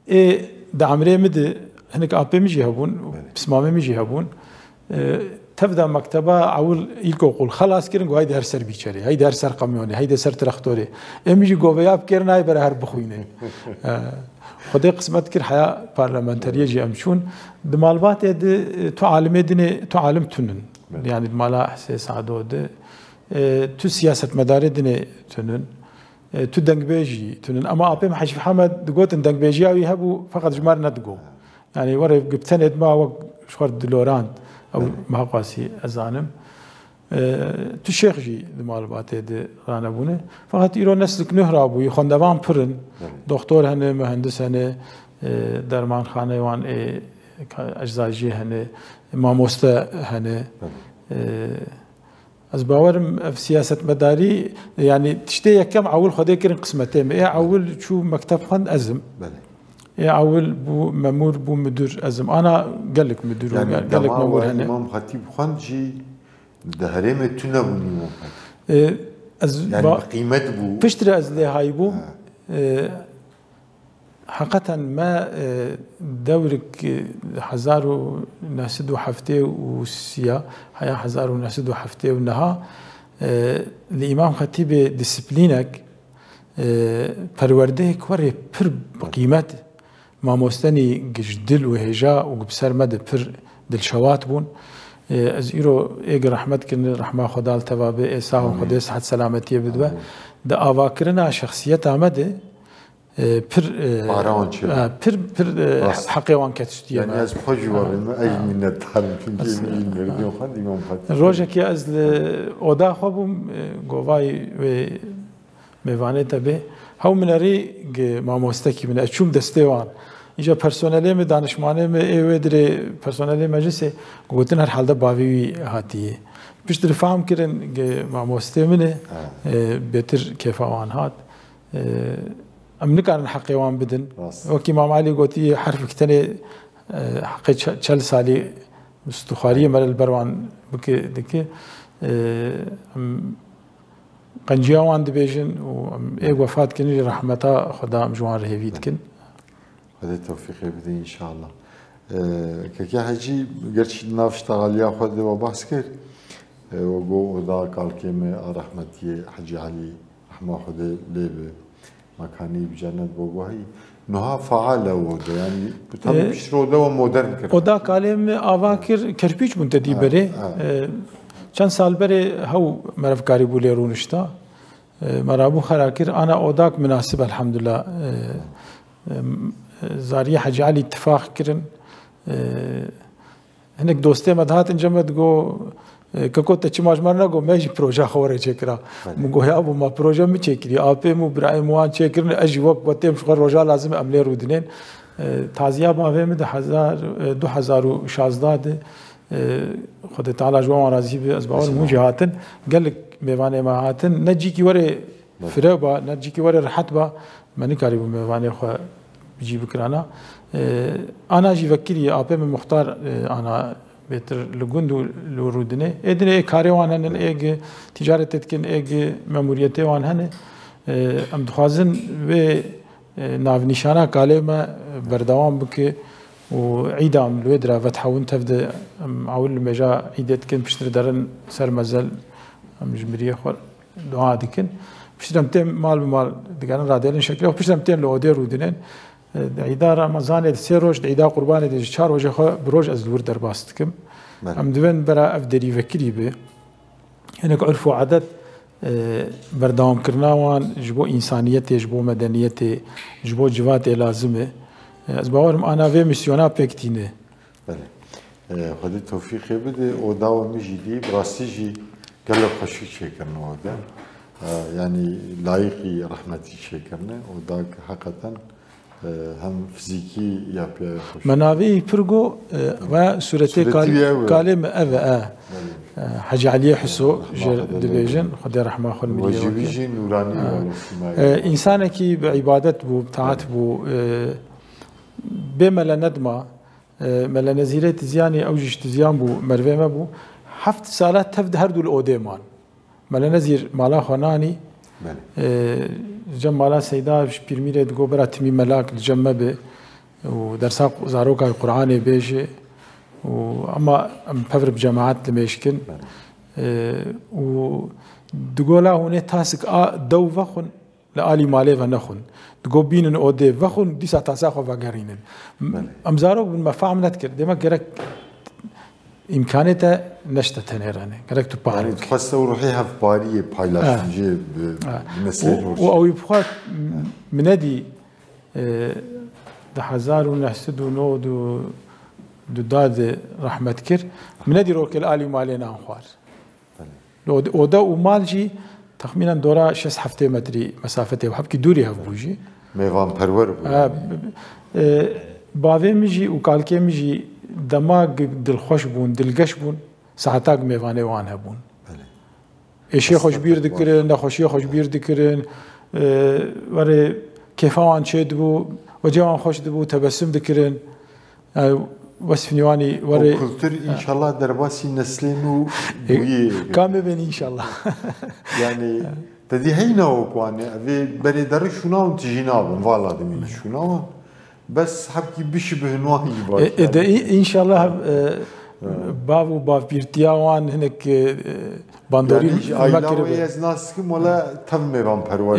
إيه دعمري مد هناك أبي ميجي هبون بسمامي ميجي هبون تبدا مكتبه عول يلقوا قول خلاص كيرن هاي دهر سر بيشري هاي دهر سر قميوني هاي دهر سر ترختوري اميجي جوبياب كيرنا هاي برهر بخوينه خدي قسمت كر حياه برلمانتريه جي امشون دمالبات تو عالم دني تو عالم تنن يعني مالا حساس عدود تو سياسه مدار دني تنن تو دنگبيجي تنن اما ابي حجي محمد دقوت دنگبيجي يهبوا فقط جمار ندقو يعني ورا قبتند ما وق شخور دلوران او ما قاسي ازانم تو شيخ جي دمالبات رانا بونه فقط ايرو نسلك نهرابو يخوندوان پرن دكتور هنه مهندس هنه درمان خانه وان اجزاجي هنه ماموستا هنه از باورم في سياسه مداري يعني تشتي كم عول خدي كرن قسمتين ايه عول شو مكتب خند ازم ايه عول بو مامور بو مدير ازم انا قال لك مدير يعني قال لك مامور هنا امام خطيب خنجي دهريمه تنا بو يعني بقيمه بو بشتري از لي هاي بو حقيقة ما دورك حزارو ناسدو حفتي وسيا هيا حزارو ناسدو حفتي ونها الإمام خطيب ديسبلينك پرورده كوري پر بقيمت ما مستني جدل وهجاء وبسر مد پر دلشوات بون از ایرو ایگ رحمت کن رحمه خدا التوابه ایسا خدا صحت سلامتی بدوه ده آواکرنا شخصیت آمده پر حقیقان کتشتیه يعني از بخوجي ورمه اي من التعلم چونكي مردم خند امام خطيب روجه که از اودا خوبم گوای و میوانه تبه هاو مناری ما مستکی من اشوم دستیوان ایجا پرسنلی می دانشمانه می ایوه پرسنلی مجلس گوتن هر حال ده باوی هاتیه بیشتر فهم کردن که معموسته منه بهتر کیف آن هات ام نکارن حقی وان بدن وکی امام علی گوتی حرف کتنه حقی 40 سالی استخاری ملل بروان بکه دکه قنجیا وان دبیجن و ای وفات کنی رحمتا خدا جوان رهوید کن خدا توفیقی بده ان شاء الله که حجی گرچه نافش تغالیا خود و بحث کرد و گو ادا کالکیم رحمتی حجی علی رحمه خدا لیبه مکانی بجنت بوگوهی نها فعال وده يعني بتم بيشتروا دوا مودرن كده ودا كلام اواكر كربيج منتدي بري چند سال بري هو مرفكاري بولي رونشتا مرابو خراكر انا اوداك مناسب الحمد لله زاري حجي علي اتفاق كرن هناك دوستي مدهات انجمد جو ككو تچماج مرنا گو ماجي پروژه خوره چکرا مگو يا ابو ما پروژه می چکری اپي مو ابراهيم وان چکرن اجي وقت وتم شغل روجا لازم املي رودنين تازيا باوي من 2016 خد تعالى جو راضي به اسبوع مجهاتن قال لك ميوانه ما هاتن نجي كي وري فربا نجي كي وري رحت با ماني قريب ميوانه خو بيجي بكرانا انا جي فكري اپي مختار انا بهتر لگوندو لورودنه ادنه کاروان هن اگ تجارت تکن اگ ماموریت وان هن ام دخوازن و ناو نشانه کالما بردوام بک و عیدام لودرا فتحون تفد اول مجا عیدت کن پشتر درن سر مزل ام جمریه خور دعا دکن پشترم تیم مال بمال دگرن رادلن شکل و پشترم تیم لودی رودنن عیدا رمضان سه روز عیدا قربان دی 4 روز خو بروج از دور در باست کم ام دوین برا افدری وکری به هناك عرف عدد بردام کرناوان جبو انسانیت جبو مدنیت جبو جوات لازمه از باورم انا و میسیونا پکتینه بله خدای توفیق بده او داو میجی دی براستی جی گله خوشی شکرنه ودا يعني لايقي رحمتي شكرنا وداك حقيقة هم فيزيكي يا بيا مناوي برغو و سورتي كلمة أبا حاج علي حسو جر دبيجن خدي رحمه خل مليون وجبيجي نوراني إنسان كي بعبادت بو بتاعت بو بملا ندمة ملا نزيرة زياني أو جيش تزيان بو مروي ما بو حفت سالات تفد هردو الأوديمان ملا نزير مالا خناني جم مالا سيدا بيرميرة تقول برا تمي ملاك الجمع به ودرسا زاروكا القرآن بيجي وأما بفر بجماعات لميشكن ودقولا هوني تاسك دو فخن لآلي مالي فنخن تقول بينن أودي فخن ديسا تاساخو فاقرينن أم زاروك بالمفاهم نتكر ديما كرك إمكانيته نشته تنيرانه كرك تبارك يعني تحس روحيها في بارية بايلاش بمثل أو يبغى منادي ده حزار ونحسد ونود داد رحمة كر منادي روك الآلي مالينا أنخوار لو وده ومالجي تخمينا دورا 6 هفته متري مسافته وحبكي دوري هفبوجي ميفان برور باوي مجي وكالكي مجي دماغ دلخوش بون دلگش بون ساعتاق میوانه وان هبون اشی خوش بیر دکرن نخوشی خوش بیر دکرن وره کیفان چید بو و جوان خوش دبو تبسم دکرن وصف نواني وره كلتر ان شاء الله درباسي نسلينو بويه كامل بين ان شاء الله يعني تدي هينا وكواني في بري در شنو تجيناب والله دمي شنو بس حبكي بيشبه نواهي باش ان شاء الله بابو باب بيرتياوان هناك باندوري ما كرب يا ناس كم ولا تم بام پرور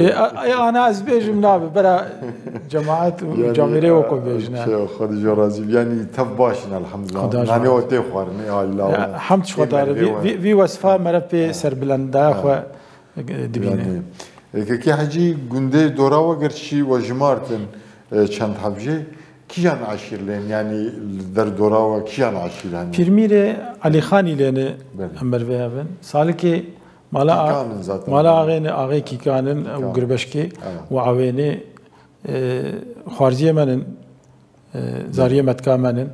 انا از بيجم ناب برا جماعات وجاميري وكو بيجنا خد جرازي يعني تف باشنا الحمد لله يعني اوتي خورني الله حمد خدا في وصفه مربي سربلندا خو دبينه كي حجي گنده دوراوا گرچي وجمارتن چند حبجه کیان عاشر لین یعنی در دوراوا کیان عاشر هن پیرمیر علی خانی لینه امر ویابن سال که مالا آغای کی کانن و گربشکی و عوینه خارجی منن زاریه متکامنن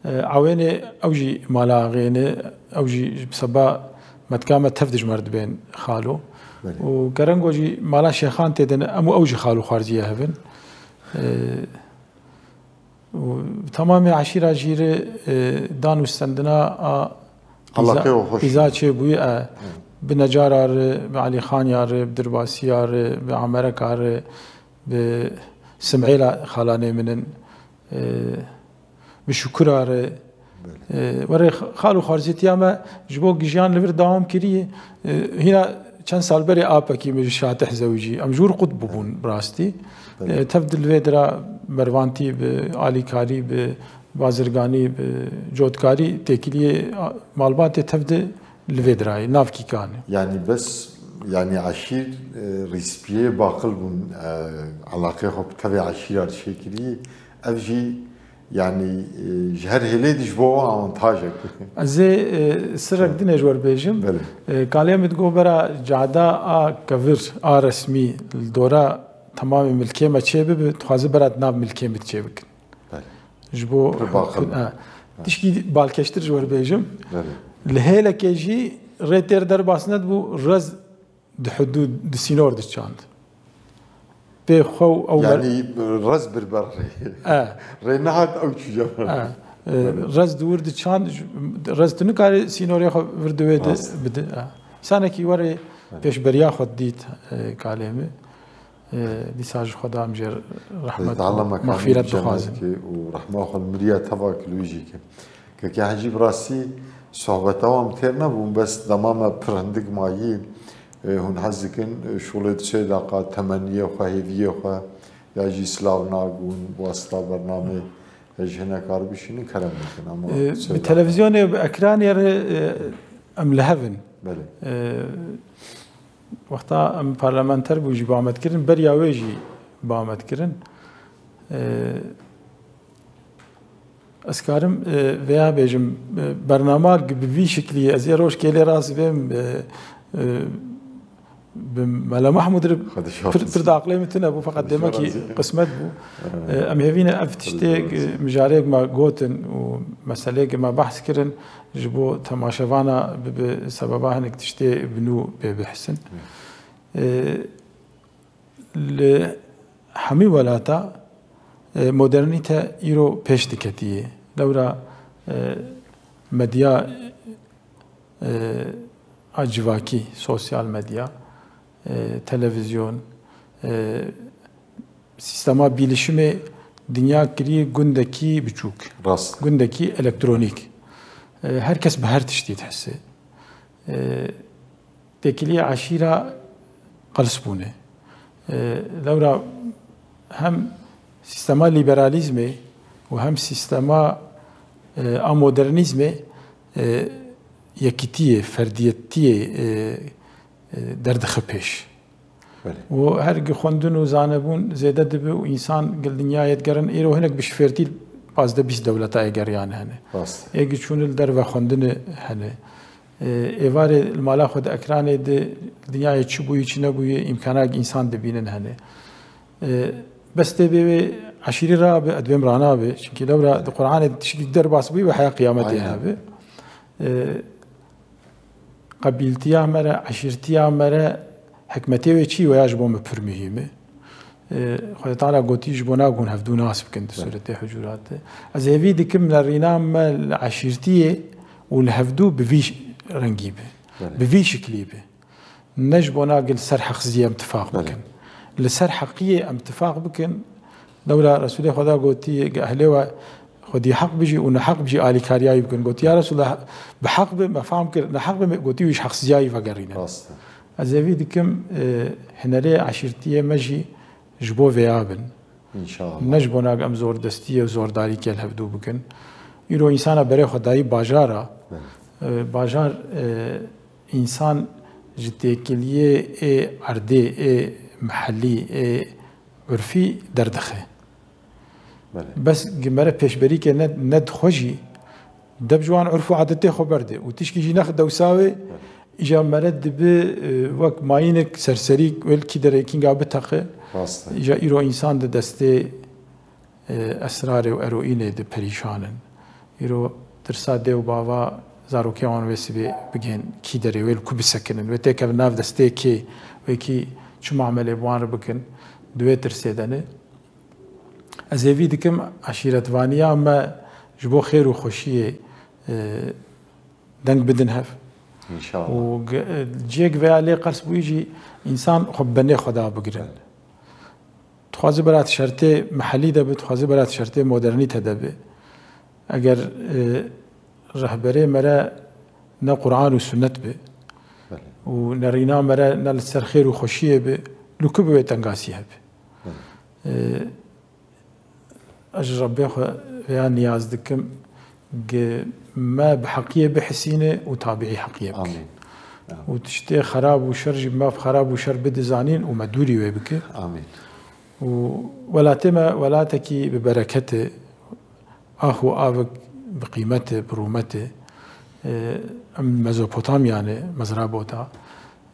عوینه اوجی مالا غینه اوجی بسبا متکامه تفدج مرد بین خالو و کرنگوجی مالا شیخان تدن امو اوجی خالو خارجیه هبن و تمام عشیره جیره دانو استندنا إذا شيء بوي بنجار بعلي خان يار بدرباسي يار بعمرك يار بسمعيلا خلاني من بشكر يار وري خالو خارجيتي اما جبو جيان لبر دوام كريه هنا كان سال بري ابكي مش شاتح زوجي ام جور قطب بون براستي تبدل فيدرا مروانتي بعلي كاري بازرگانی جودکاری تکیلی معلومات تفد لفدرای نافکی کان يعني بس يعني عشير ريسبيه باقل بون علاقه خب تبع عشيرة شكلي افجي يعني جهر هليد جبوا avantajek زي سرك دين جوار بيجم كلام تقول برا جادا كفر رسمي الدورة تمام ملكيه ما تشيب تخازي برا ناب ملكيه متشيبك جبو تشكي بالكشتر جوار بيجم لهيلا كيجي ريتير درباسند بو رز حدود سينور دشاند بخو او يعني رز بربر رينهاد او تشجر رز دور دشاند رز تنكار سينور ياخذ فردويد بد سانكي وري بيش بريا خد ديت كلامه لساج خدا مجر رحمة مغفرة دخازن ورحمة خل مريا تباك لويجي كي عجيب راسي صحبتهم ترنا بون بس دمامة برندق مايين هون حزكن شغلت سيداقة تمنية وخهيفية وخ يجي سلاونا بون واسطة برنامج هنا كاربيشين كلام ممكن بالتلفزيون بأكران ير أم لهفن وقتا ام پارلمانتر بوجی با آمد کردن بریاویجی با آمد کردن اسکارم ویا بیجم برنامه به شکلی از روش کلی راس بیم بملا محمود فرد عقلي متنا بو فقط دمكي قسمت بو ام هيفينا افتشتي مجاريك ما قوتن ومساليك ما بحث كرن جبو تماشفانا بسببها انك تشتي بنو بحسن لحمي ولاتا مودرنيتا ايرو بيش دكتيه لورا مديا اجواكي سوسيال ميديا تلفزيون سيستما بيلشمي دنيا كري گندكي بچوك راست گندكي الكترونيك هركس بهر تشتي تحسي تكلي عشيرة قلسبونه لورا هم سيستما ليبراليزمي وهم سيستما امودرنيزمي يكتيه فرديتيه دردخه پیش و هرگی خوندن و زانبون زیاده دبی و انسان گل دنیا یدگرن ایرو هنگ بشفرتی پازده 20 دولتا ایگریان هنه ایگی چون در و خوندن هنه ایوار المالا خود اکرانه ده دنیا چی بوی چی نبوی امکانات انسان دبینن هنه بس تبی عشیری را به ادویم رانا به چونکی لورا قرآن تشکی در باس بوی و حیا قیامتی هنه قبيلتيا مرة عشيرتيا مرة حكمتي وشي ويجبو مبر مهمة خد تعالى قوتي جبونا قون هفدو ناس بكن سورة حجرات از هفي دكم لرينام عشيرتيا والهفدو بفي رنجيبه بفي شكليبه نجبونا قل سر حقزية امتفاق بكن لسر حقية امتفاق بكن لولا رسول خدا قوتي أهلوا خدي حق بيجي ونحق بيجي آلي كارياي بكن قلت يا رسول الله بحق ما فهم كر نحق قلت ويش حق زياي فقرينا أزاي دكم هنري عشيرتيه مجي جبو فيابن إن شاء الله نجبونا أم زور دستيه وزور داري كل هفدو بكن يرو إنسان بري خداي باجارا باجار إنسان جتكليه عردي محلي عرفي دردخه بس جمرة بيشبري كنا ند خوجي دبجوان عرفو عادته خبرده وتشكي جي ناخد دوساوي إجا مرد بوك ماينك سرسري والكي دريكين قابل تاقه إجا إيرو إنسان ده دسته اسرار و اروینه د پریشانن ایرو ترسا دیو باوا زاروکی آن ویسی بگین کی داری ویل کو بسکنن و تک ناف دسته کی و کی چه معامله بوان رو بکن دوی ترسیدنه از اوی دکم عشیرتوانیا ما جبو خیر و خوشیه دنگ بدن هف ان شاء الله و جيك في عليه قرص بيجي انسان خب بني خدا بقرن تخوازي برات شرطه محلي ده تخوازي برات شرطه مدرني تدبه اگر رهبري مرا نا قرآن و سنت به و نرينا مرا نا لسر خير و خوشيه به لكو به تنقاسي هب اجر ربي خو يا نياز دكم ما بحقية بحسينه وتابعي حقية بك امين وتشتي خراب وشر جب ما بخراب وشر بدزانين ومدوري ويبك امين ولا تما ولا تكي ببركته اخو ابك بقيمته برومته ام ميزوبوتاميا يعني مزرابوتا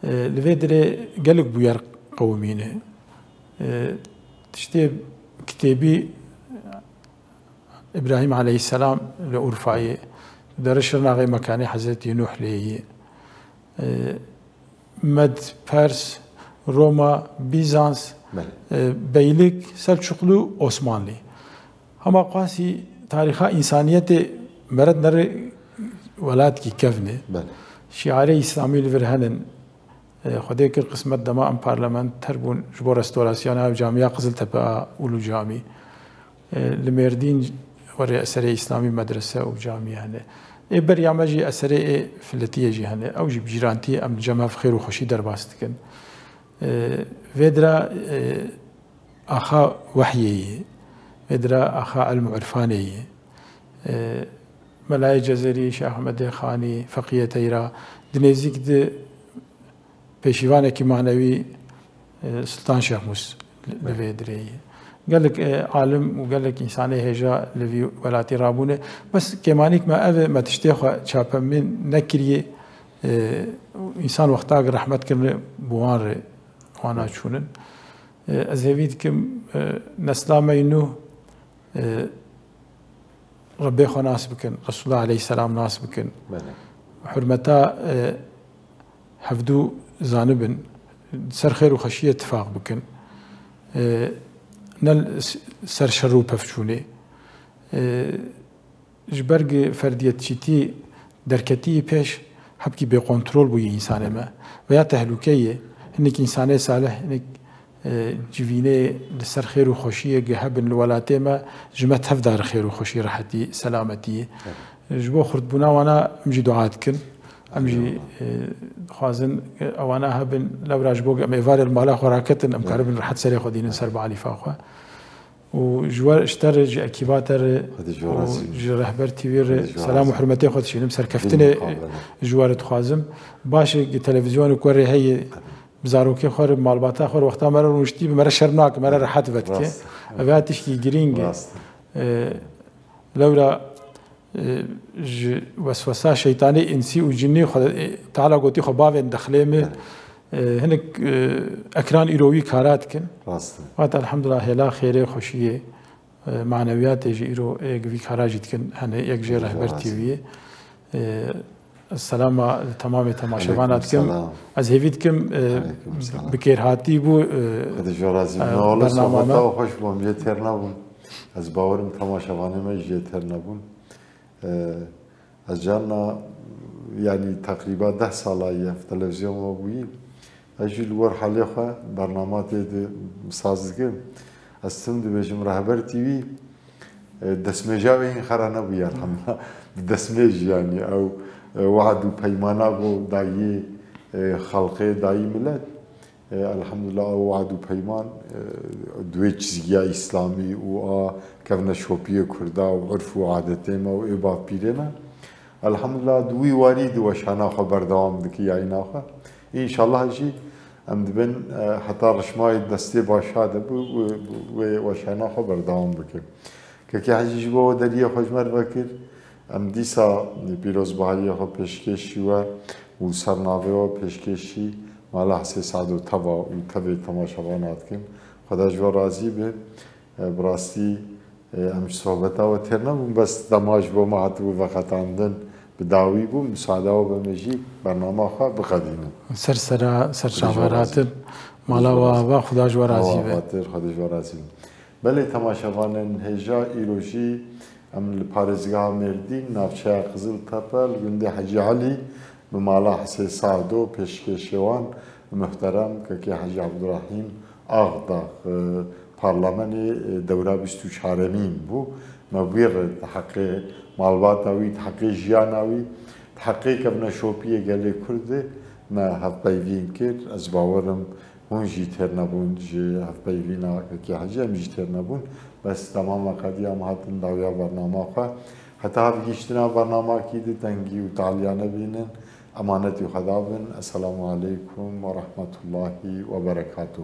لفيدري قالك بوير قومينه تشتي كتابي إبراهيم عليه السلام لأورفاي درشنا غير مكاني حضرت نوح ليه مد فارس روما بيزانس بيلك سلجوقلو عثمانلي هما قاسي تاريخا إنسانية مرد نر ولاد كي كفنه شعاري إسلامي الفرهنن خديك القسمة دماء برلمان تربون جبو رستوراسيون هاي جامعة قزل تبقى أولو جامي لمردين وري أسري إسلامي مدرسة وجامعة هنا بريامجي أسري فلتية جي هنا أو جي بجيرانتي أم جمع في خير وخشي درباستكن فيدرا أخا وحيي فيدرا أخا علم عرفاني ملاي جزري شيخ أحمد خاني فقيه تيرا دنيزيك دي بيشيوانك معنوي سلطان شيخ موس لفيدري قال لك عالم وقال لك انسان هجا لفي ولاتي رابونه بس كمانيك ما تشتيخ شابا من نكري انسان وقتا رحمت كن بوان وانا شونن ازهويدكم نسلام ينو ربي خو ناس بكن رسول الله عليه السلام ناس بكن حرمتا حفدو زانبن سر خير وخشيه اتفاق بكن نل سر شرو بفشونه جبرگ فردیت چیتی درکتی پیش حبکی به کنترل بوی انسان ما و یا تهلوکیه هنک انسان صالح هنک جوینه لسر خیر و خوشیه جهب الولات ما جمت هفدار خیر و خوشی راحتی سلامتی جبو خرد بنا وانا مجي دعات كن امجي خوازن اوانا هبن لو راجبوك ام ايفار المالا خوراكتن ام كاربن راحت سري خدين سرب علي فاخوا وجوار اشتر جي اكيباتر جي رهبر تيفير سلام وحرمتي خد شينم سر كفتني جوار خوازم باش تلفزيون كوري هي بزاروكي خور مالباتا خور وقتا مره روشتي مره شرناك مره راحت فتك افاتش كي جرينج لورا وسوسه شيطاني انسي وجني تعالى قلتي خباب دخليمه هنك اكران ايروي كارات كن وقت الحمد لله هلا خير خوشيه معنويات يجي ايرو في كاراجت كن هنا يك رهبر تي في السلام تمام تماشاوانات كم از هيفيدكم بكير هاتي بو برنامه خوش بوم يترنابون از باورم تماشاوانه ما يترنابون از جانا يعني تقريبا 10 ساله في التلفزيون وابوي اجي الور حالي خو برنامات مسازگه استم دي بجم رهبر تي في دسمجاوي خرانه بيا الحمد دسمج يعني او وعد وبيمانا بو داي خلقي داي ملت الحمد لله وعد وبيمان دويتشيا اسلامي و كفنا شوبيه كردا وعرف وعادتنا وابا بيرنا الحمد لله دوي وارد وشانا خبر دوام دكي عيناخه ان شاء الله شيء ام دبن حتى رشماي دستي باشاده وشانا خبر دوام بك كي حاجه بو دريه خجمر بكر ام ديسا بيروز باهيه خو پشکشی و سرناوه و پشکشی مالا حسی سعدو تبا و تبی تماشاوانات کن خدا جو راضی به براستی امش صحبتا و ترنم بس دماج با ما هاتو وقت عندن بداوی بو مساعده و بمجی برنامه خواه بقدینه سر شعبارات مالا و خدا جو راضی به خدا جو راضی بله تماشاوان هجا ایروجی ام پارێزگا مردین ناوچەیە قزل تەپە گوندی حەجی عەلی بە ماڵا حسێ سادۆ پێشکێشێوان محتەرەم کەکی حەجی عەبدوڕەحیم ئاغدا پارلەمەنی دەورا 24مین بوو مەبویر حەقێ ماڵباتاوی حەقێ ژیاناوی حەقێ کە بنە شۆپیە گەلێ کوردێ مە هەفپەیوین کرد ئەس باوەرم هونجی تر نبون جی هفپیوینا که حجی همیجی تر نبون بس تمام قدی هم هاتن داویا برنامه خواه حتی ها بگیشتنا برنامه کی دی تنگی و تعالیانه بینن امانتی خدا بین السلام علیکم و رحمت الله و برکاته